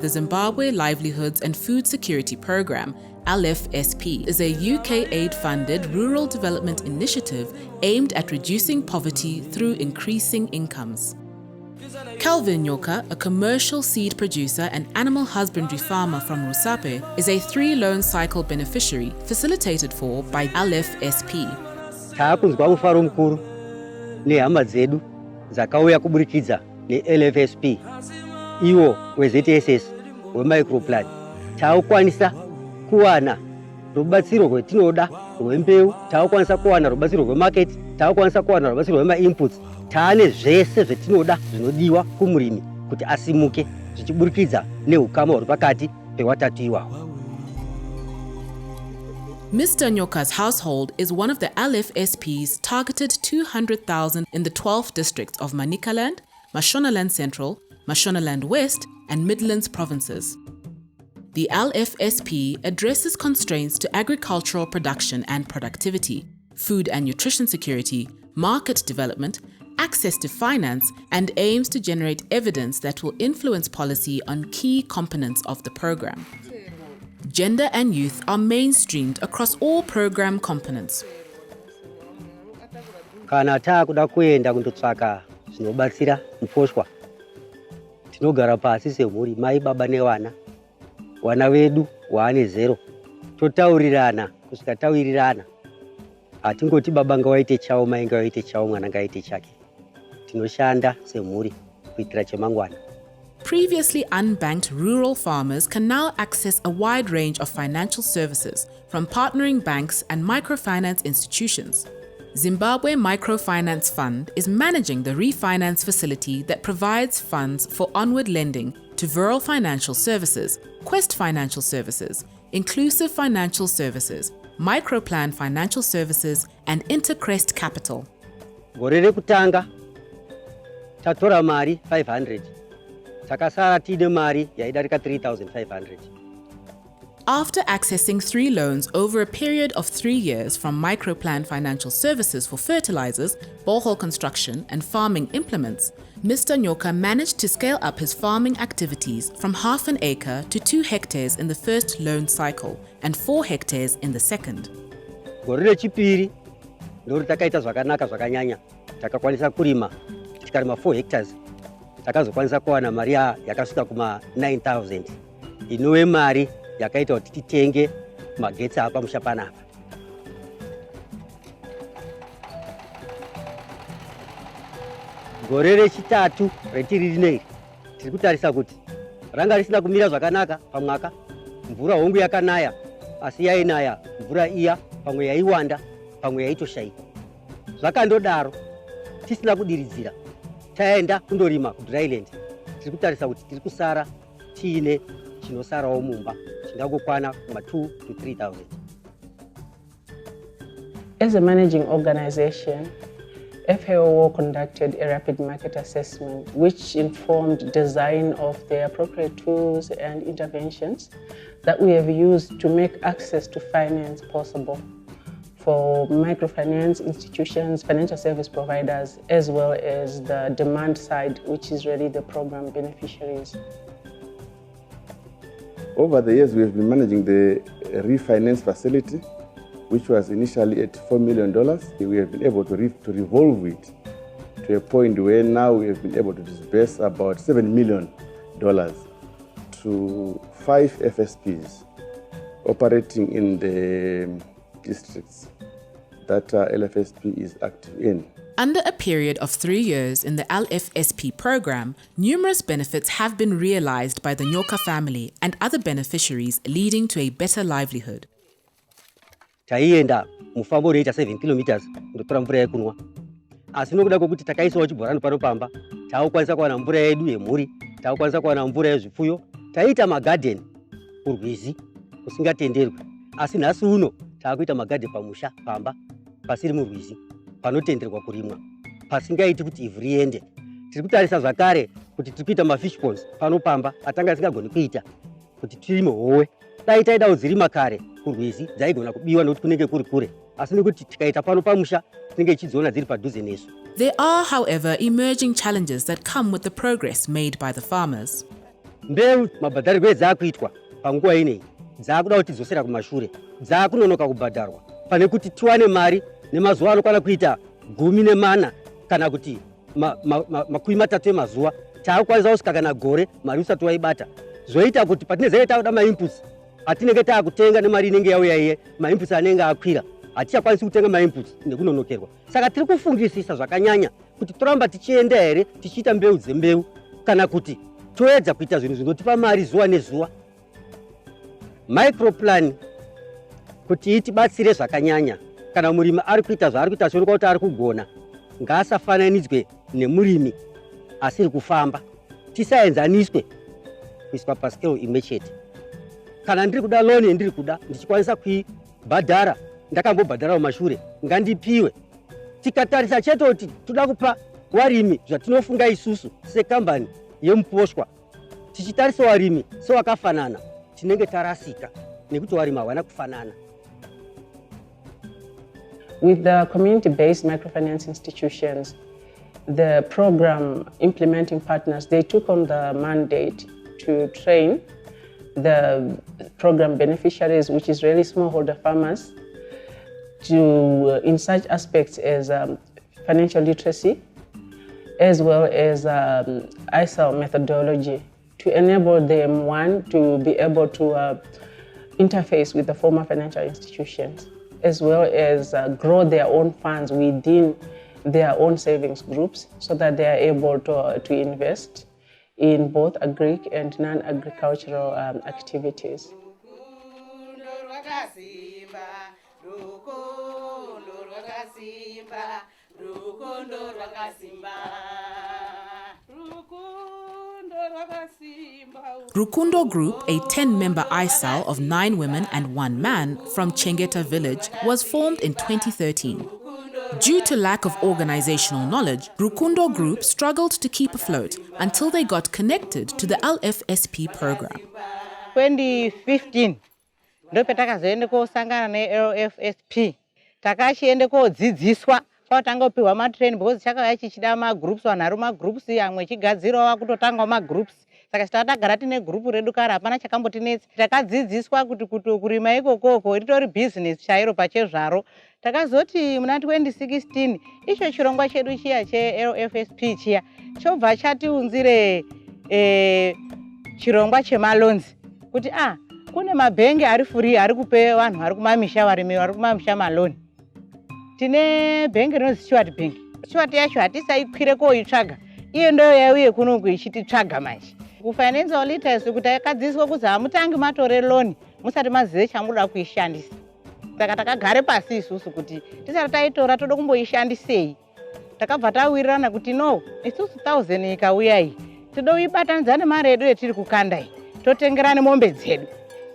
The Zimbabwe Livelihoods and Food Security Programme, LFSP, is a UK aid-funded rural development initiative aimed at reducing poverty through increasing incomes. Calvin Nyoka, a commercial seed producer and animal husbandry farmer from Rusape, is a 3-loan cycle beneficiary facilitated for by LFSP. Taakunzwa mufaro mukuru nehama dzedu dzakauya kuburikidza neLFSP iwo weZSS wemicroplan taakukwanisa kuwana rubatsiro rwetinoda rwembeu, taakukwanisa kuwana rubatsiro rwemarket, taakukwanisa kuwana rubatsiro rwemainputs, taane zvese zvetinoda zvinodiwa kumurimi kuti asimuke zvichiburikidza neukama huri pakati pewatatu iwawo. Mr. Nyoka's household is one of the LFSP's targeted 200,000 in the 12 districts of Manicaland, Mashonaland Central, Mashonaland West, and Midlands provinces. The LFSP addresses constraints to agricultural production and productivity, food and nutrition security, market development, access to finance, and aims to generate evidence that will influence policy on key components of the program. Gender and youth are mainstreamed across all program components. Kana taakuda kuenda kundotsvaka zvinobatsira muposhwa, tinogara pasi semhuri, mai, baba nevana. Wana vedu waane 0. Totaurirana, kusvika tawirirana. Hatingoti baba ngawaite chawo, mai ngawaite chawo, mwana ngawaite chake. Tinoshanda semhuri kuitira chemangwana. Previously unbanked rural farmers can now access a wide range of financial services from partnering banks and microfinance institutions. Zimbabwe Microfinance Fund is managing the refinance facility that provides funds for onward lending to Rural Financial Services, Quest Financial Services, Inclusive Financial Services, Microplan Financial Services, and Intercrest Capital. Gorere kutanga, tatora mari 500. Takasara tide mari yaidarika 3,500. After accessing 3 loans over a period of 3 years from Microplan Financial Services for fertilizers, borehole construction, and farming implements, Mr. Nyoka managed to scale up his farming activities from half an acre to 2 hectares in the first loan cycle and 4 hectares in the second. Gorire chipiri, ndori takaita zvakanaka zvakanyanya. Takakwanisa kurima, tikarima 4 hectares. Takazokwanisa kuwana mari yakasvika kuma 9,000. Inove mari yakaita kuti titenge magetsi apa musha panapa. Gore rechitatu retiri rineri tiri kutarisa kuti ranga risina kumira zvakanaka pamwaka. Mvura hongu yakanaya, asi yainaya mvura iya pamwe yaiwanda pamwe yaitoshaika. Zvakandodaro tisina kudiridzira taenda kundorima kudryland. Tiri kutarisa kuti tiri kusara tiine chinosarawo mumba chingangokwana kuma 2 to 3,000. As a managing organization, FAO conducted a rapid market assessment which informed design of the appropriate tools and interventions that we have used to make access to finance possible for microfinance institutions, financial service providers, as well as the demand side, which is really the program beneficiaries. Over the years, we have been managing the refinance facility, which was initially at $4 million. We have been able to revolve it to a point where now we have been able to disburse about $7 million to 5 FSPs operating in the districts that LFSP is active in. Under a period of 3 years in the LFSP program, numerous benefits have been realized by the Nyoka family and other beneficiaries, leading to a better livelihood. Taienda mufambo reita 7 kilometers ndotora mvura yekunwa. Asi nokuda kwokuti takaisawo chibhorani panopamba, taakukwanisa kuwana mvura yedu yemhuri, taakukwanisa kuwana mvura yezvipfuyo, taita magarden kurwizi kusingatenderwi. Asi nhasi uno taakuita magarden pamusha pamba pasiri murwizi panotenderwa kurimwa pasingaiti kuti ivhu riende. Tiri kutarisa zvakare kuti tiri kuita mafish ponds panopamba atanga asingagoni kuita kuti tirime howe. Dai taidawo dzirima kare kurwizi dzaigona kubiwa nokuti kunenge kuri kure, asi nekuti tikaita pano pamusha tinenge tichidziona dziri padhuze nesu. There are, however, emerging challenges that come with the progress made by the farmers. mbeu mabhadharirwo edzakuitwa panguva ineyi dzakuda kuti tidzosera kumashure, dzakunonoka kubhadharwa pane kuti tiwane mari nemazuva anokwana kuita 14 kana kuti makumi matatu emazuva taakukwanisa kusvika kana gore mari usati waibata, zvoita kuti patinenge takuda mainputs atinenge taakutenga nemari inenge yauya iye, mainputs anenge akwira, hatichakwanisi kutenga mainputs nekunonokerwa. Saka tiri kufungisisa zvakanyanya kuti toramba tichienda here tichiita mbeu dzembeu kana kuti toedza kuita zvinhu zvinotipa mari zuva nezuva. Microplan kuti itibatsire zvakanyanya. Kana murimi ari kuita zvaari kuita achioneka kuti ari kugona, ngaasafananidzwe nemurimi asiri kufamba, tisaenzaniswe kuiswa pascale imwe chete. Kana ndiri kuda loan yendiri kuda ndichikwanisa kuibhadhara ndakambobhadhara mumashure, ngandipiwe. Tikatarisa chete kuti toda kupa warimi zvatinofunga isusu sekambani yemuposhwa, tichitarisa warimi sewakafanana, tinenge tarasika nekuti warimi hawana kufanana. With the community-based microfinance institutions, the program implementing partners, they took on the mandate to train the program beneficiaries, which is really smallholder farmers, to in such aspects as financial literacy, as well as ISAL methodology, to enable them, one, to be able to interface with the former financial institutions, as well as grow their own funds within their own savings groups so that they are able to invest in both agric and non-agricultural activities. Rukundo Group, a 10-member ISAL of 9 women and 1 man from Chengeta village, was formed in 2013. Due to lack of organizational knowledge, Rukundo Group struggled to keep afloat until they got connected to the LFSP program. 2015, ndopetakazoende kosangana ne-LFSP. Takachiende kodzidziswa kwatanga kupiwa matrain because chakauya chichida magroups, vanharu magroups, amwe chigadzirawo kutotanga magroups. Saka tatagara tine group redu kare hapana chakambotinetsa. Takadzidziswa kuti kurima ikokoko ritori business chairo pachezvaro. Takazoti muna 2016 icho chirongwa chedu chiya che-LFSP chiya chobva chatiunzire chirongwa chemalonzi kuti kune mabhengi ari free ari kupe vanhu vari kumamisha, varimi vari kumamisha maloni. Tine bhengi rinonzi Stewart Bank. Stewart yacho hatisaikwire koitsvaga, iyo ndo yauye kunoku ichititsvaga manje. Kufinancial literacy kuti akadzidziswa kuzi hamutangi matore loan musati mazive chamunoda kuishandisa. Saka takagare pasi isusu kuti tisati taitora toda kumboishandisei. Takabva tawirirana kuti no, isusu 1000 ikauya iyi toda kuibatanidza nemari yedu yetiri kukanda iyi, totengerane mombe dzedu.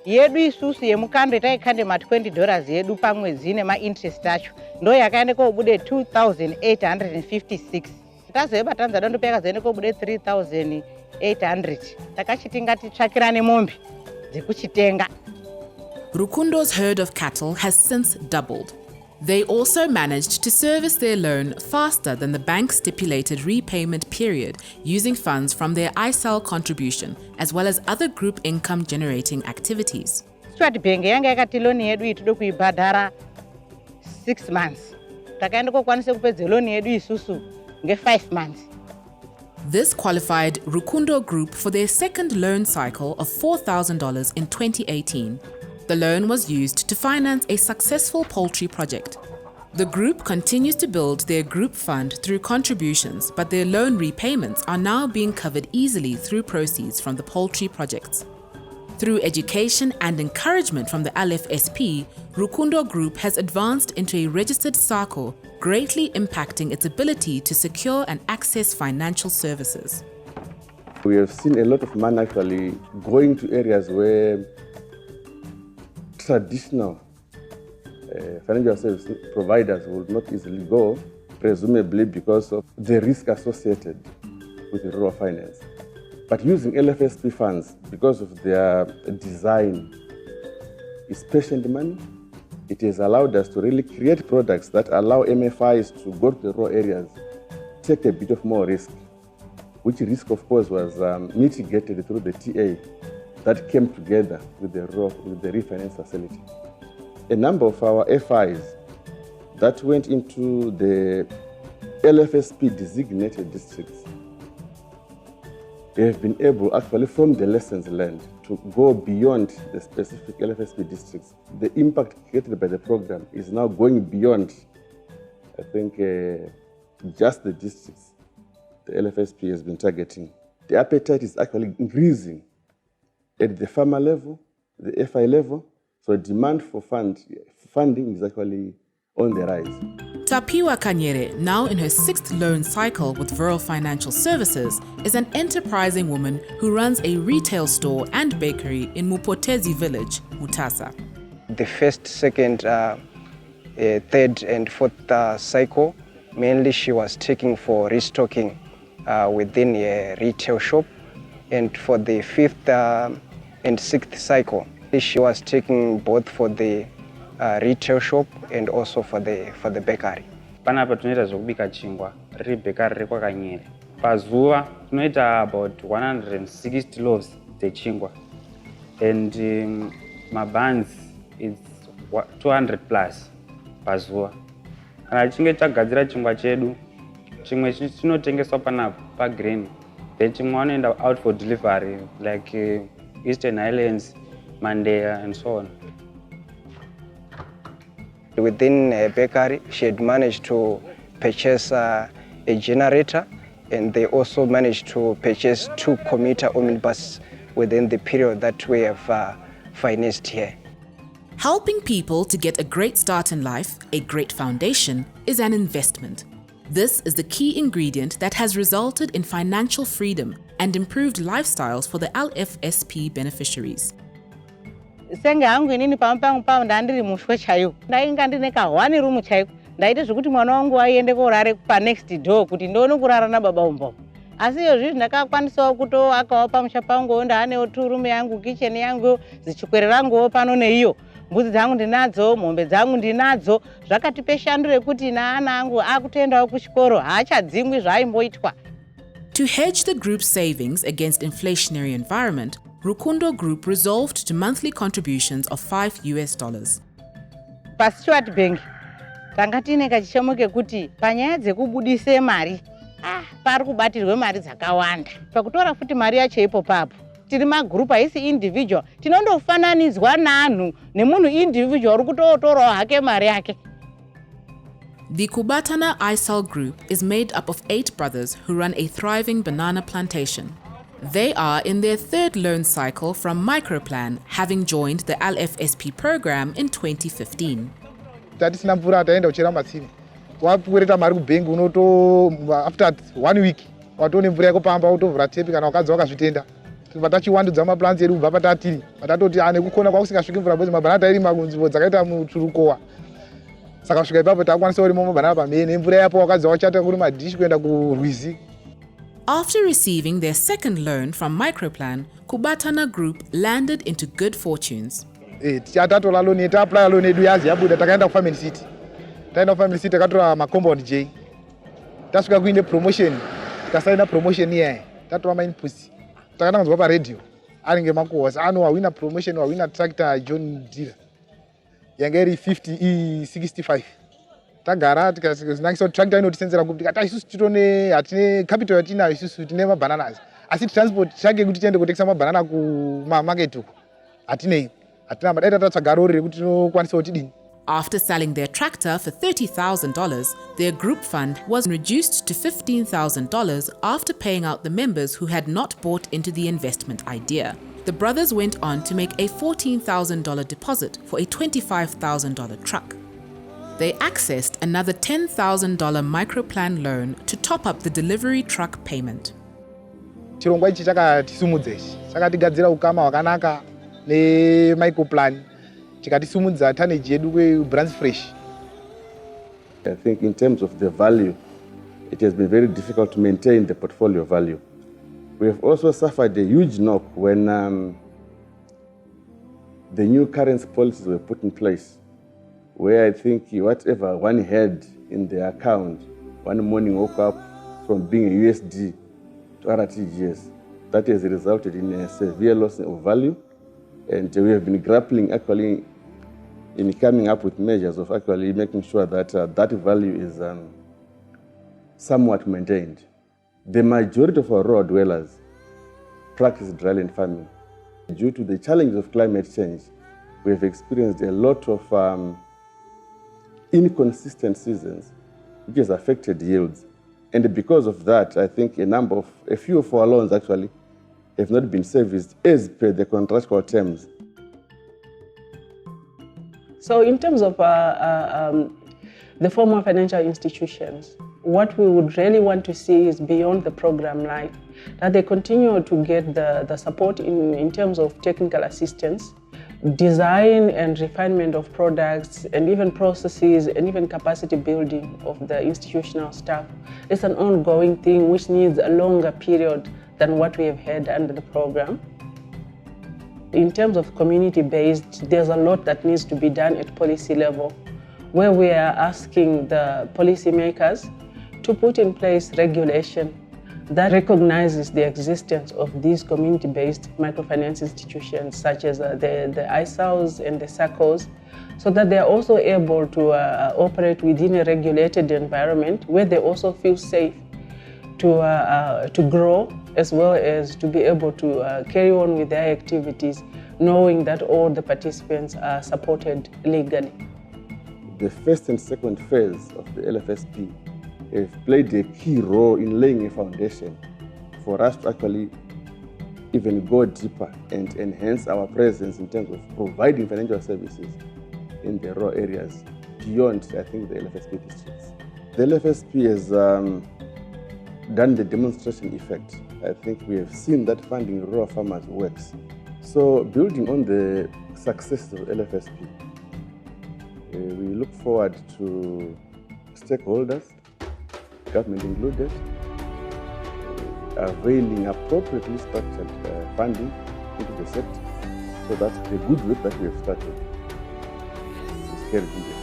Yedu isusu yemukando taikande $20 yedu pamwedzi nemainterest acho ndo yakaende kobude 2,856. Tazoibatanidza dondope yakazoende kobude 3,800. Takachiti ngatitsvakirane mombe dzekuchitenga. Rukundo's herd of cattle has since doubled. They also managed to service their loan faster than the bank stipulated repayment period using funds from their ISAL contribution as well as other group income generating activities. Stewart Bank yanga yakati loan yedu itoda kuibhadhara 6 months. Takaenda kokwanisa kupedza loan yedu isusu nge5 months. This qualified Rukundo Group for their second loan cycle of $4,000 in 2018. The loan was used to finance a successful poultry project. The group continues to build their group fund through contributions, but their loan repayments are now being covered easily through proceeds from the poultry projects. Through education and encouragement from the LFSP, Rukundo Group has advanced into a registered SACCO, greatly impacting its ability to secure and access financial services. We have seen a lot of money actually going to areas where traditional financial service providers would not easily go, presumably because of the risk associated with rural finance. But using LFSP funds, because of their design, is patient money. It has allowed us to really create products that allow MFIs to go to the rural areas, take a bit of more risk, which risk, of course, was mitigated through the TA that came together with the refinance facility. A number of our FIs that went into the LFSP designated districts, they have been able, actually, from the lessons learned, to go beyond the specific LFSP districts. The impact created by the program is now going beyond, I think, just the districts the LFSP has been targeting. The appetite is actually increasing at the farmer level, the FI level, so demand for funding is actually on the rise. Tapiwa Kanyere, now in her 6th loan cycle with Viral Financial Services, is an enterprising woman who runs a retail store and bakery in Mupotezi village, Mutasa. The first, second, third and fourth cycle, mainly she was taking for restocking within a retail shop. And for the 5th and 6th cycle, she was taking both for the retail shop and also for the bakery. Panapa tunoita zvekubika chingwa riri bakery rekwa Kanyere. Pazuva tunoita about 160 loaves dzechingwa, and mabuns is 200 plus pazuva. Kana chinge tagadzira chingwa chedu, chimwe chinotengeswa panapa pagrain, then chimwe vanoenda out for delivery like Eastern Highlands, Mandela and so on. Within a bakery, she had managed to purchase a generator, and they also managed to purchase 2 commuter omnibuses within the period that we have financed here. Helping people to get a great start in life, a great foundation, is an investment. This is the key ingredient that has resulted in financial freedom and improved lifestyles for the LFSP beneficiaries. Senge hangu inini pamwe ndandiri mushwe chaiko ndainga ndine kahwani rumu chaiko ndaite zvekuti mwana wangu aiende korare pa next door kuti ndione kurara nababa umbo. Asi izvozvi ndakakwanisawo kutoakawo pamusha pangu, ndaanewo 2 room yangu, kitchen yangu, zichikwereranguwo pano neiyo. Mbudzi dzangu ndinadzo, mombe dzangu ndinadzo. Zvakatipe shando rekuti naana angu akutoendawo kuchikoro, haachadzingwi zvaimboitwa. To hedge the group's savings against inflationary environment, Rukundo Group resolved to monthly contributions of $5. PaStuart Bank tanga tine kachishamo kekuti panyaya dzekubudise mari pari kubatirwe mari dzakawanda. Pakutora futi mari yacho ipo papo tiri magroup haisi individual, tinondofananidzwa naanhu nemunhu individual uri kutotorawo hake mari yake. The Kubatana ISAL Group is made up of 8 brothers who run a thriving banana plantation. They are in their 3rd loan cycle from Microplan, having joined the LFSP program in 2015. Tatisina mvura taenda kuchera matsime. Wapureta mari kubank unoto after 1 week watone mvura yako pamba utovhura tape kana wakadza wakazvitenda. Vatachiwandudza maplans edu kubva patatiri. Vatatoti nekukona kwakusingasviki mvura bwezi mabanana tairi makunzvimbo dzakaita muturukowa. Saka kusvika ipapo takwanisa kurima mabanana pamene mvura yapo wakadza wachata kuri madhishi kuenda kurwizi. After receiving their 2nd loan from Microplan, Kubatana Group landed into good fortunes. Tatola loan, ta-apply loan edu yazi yabuda takaenda kuFamily City. Taenda kuFamily City takatora macompound J. Tasvika kuine promotion, tasaina promotion iyayi. Tatora mainputs. Takaenda kunzwa paradio. Ari ngemakuhosa wawina promotion, wawina tractor John Deere. Yanga iri 65. Tagara tikazvinakisa kuti tractor inotisenzera kuti kata isusu titone hatine capital yatina isusu tine mabananas. Asi transport chake kuti tiende kutengesa mabanana kumamarket uko. Hatina madai tatsvaga rori rekuti tinokwanisa kuti dini. After selling their tractor for $30,000, their group fund was reduced to $15,000 after paying out the members who had not bought into the investment idea. The brothers went on to make a $14,000 deposit for a $25,000 truck. They accessed another $10,000 Microplan loan to top up the delivery truck payment. Chirongwa ichi chakatisumudza ichi. Chakatigadzira ukama hwakanaka neMicroplan. Chikatisumudza tonnage yedu kweBrands Fresh. I think in terms of the value, it has been very difficult to maintain the portfolio value. We have also suffered a huge knock when the new currency policies were put in place, where I think whatever one had in the account, one morning woke up from being a USD to RTGS. That has resulted in a severe loss of value, and we have been grappling actually in coming up with measures of actually making sure that that value is somewhat maintained. The majority of our rural dwellers practice dryland farming. Due to the challenges of climate change, we have experienced a lot of inconsistent seasons, which has affected yields. And because of that, I think a few of our loans actually have not been serviced as per the contractual terms. So in terms of the formal financial institutions, what we would really want to see is beyond the program life, that they continue to get the support in terms of technical assistance, design and refinement of products, and even processes, and even capacity building of the institutional staff. It's an ongoing thing which needs a longer period than what we have had under the program. In terms of community-based, there's a lot that needs to be done at policy level, where we are asking the policymakers to put in place regulation that recognizes the existence of these community-based microfinance institutions, such as the ISAOs and the SACCOs, so that they are also able to operate within a regulated environment where they also feel safe to grow, as well as to be able to carry on with their activities, knowing that all the participants are supported legally. The first and second phase of the LFSP have played a key role in laying a foundation for us to actually even go deeper and enhance our presence in terms of providing financial services in the rural areas beyond, I think, the LFSP districts. The LFSP has done the demonstration effect. I think we have seen that funding rural farmers works. So building on the success of LFSP, we look forward to stakeholders, government included, availing appropriately structured funding into the sector so that the good work that we have started is carried into